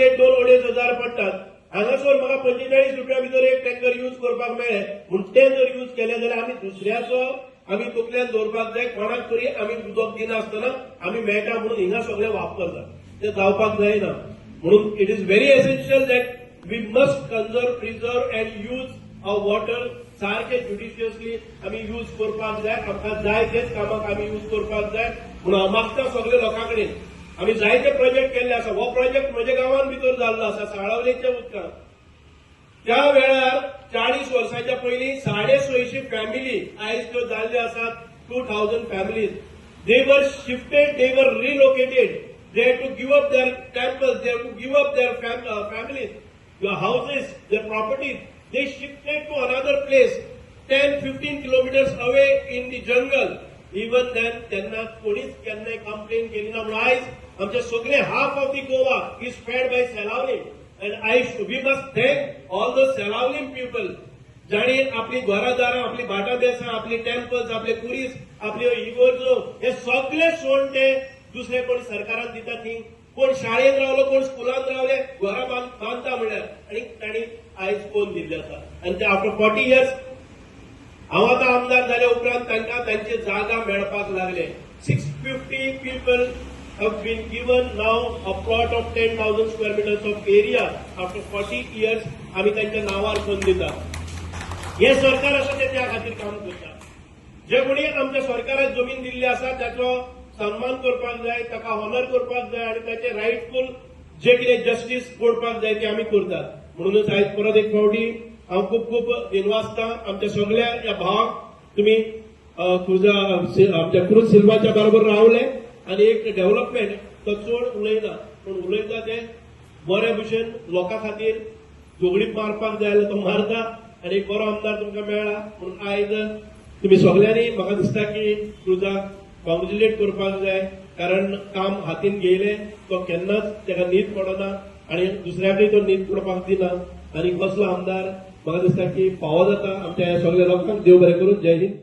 एक 2-2.5 पडटात. हांगासर म्हाका 45 रुपया भितर एक टँकर यूज करपाक मेळ्ळे. म्हणून ते जर यूज केले जाल्यार आमी दुसऱ्याचो आमी तकल्यान दवरपाक जाय. कोणाक तरी आमी उदक दिनासतना आमी मेळटा म्हणून हिंगा सगळे वापरतात. ते जावपाक जायना. म्हणून it is very essential that we must conserve, preserve and use our water सारखे ज्युडिशियसली आमी यूज करपाक जाय. आमकां जाय तेच कामाक आमी यूज करपाक जाय. म्हणून हांव मागता सगळे लोकां कडेन, आमी जायते प्रोजेक्ट केल्ले आसा. हो प्रोजेक्ट म्हज्या गांवांत भितर जाल्लो आसा साळावलेच्या उदकांत. त्या वेळार 40 वर्सांच्या पयलीं 650 फॅमिली आयज त्यो जाल्ल्यो आसात 2000 फॅमिलीज. दे वर शिफ्टेड, दे वर relocated. They had to give up their temples, they had to give up their families, their houses, their properties. They shifted to another place, 10-15 kilometers away in the jungle. Even then, त्यांना कोणीच केन्नाय complain केली ना. म्हणून आयज आमचे सगळे half of the Goa is fed by Selaolim. And we must thank all the Selaolim people. जाणी आपली घरादारां, आपली भाटां देसां, आपली टेम्पल्स, आपले कुरीस, आपल्यो इगोर्जो हे सगळे सोडून ते दुसरे कोण सरकारान दिता थी. कोण शाळेत रावलो, कोण स्कुलांत रावले, घरां बांदता म्हणल्यार. आणि तांणी आयज कोण दिल्ले आसा. आनी ते आफ्टर 40 years हांव आतां आमदार जाल्या उपरांत तांकां तांची जागा मेळपाक लागले. 650 people have been given now a plot of 10,000 square meters of area after 40 years. आमी तांच्या नांवार कोण दिता. हे सरकार आसा ते त्या खातीर काम करता. जे कोणी आमच्या सरकारान जमीन दिल्ली आसा ताचो सन्मान करपाक जाय, ताका ऑनर करपाक जाय आणि ताचे रायटफुल जे कितें जस्टीस करपाक जाय ते आमी करतात. म्हणूनच आयज परत एक फावटी हांव खूब खूब दिनवासता आमच्या सगळ्या ह्या भावाक. तुमी आमच्या क्रूज सिल्वाच्या बरोबर रावले आणि एक डेव्हलपमेंट तो चड उलयना, पूण उलयता ते बरे भशेन लोकां खातीर. झगडीक मारपाक जाय जाल्यार तो मारता आणि एक बरो आमदार तुमकां मेळ्ळा. म्हणून आयज तुमी सगळ्यांनी म्हाका दिसता की क्रुजाक कॉंग्रॅच्युलेट करपाक जाय. कारण काम हातीन घेयले तो केन्नाच ताका न्हीद पडना आणि दुसऱ्याकय तो न्हीद पडपाक दिना. आणि कसलो आमदार म्हाका दिसता की फावो जाता आमच्या ह्या सगळ्या लोकांक. देव बरें करूं. जय हिंद.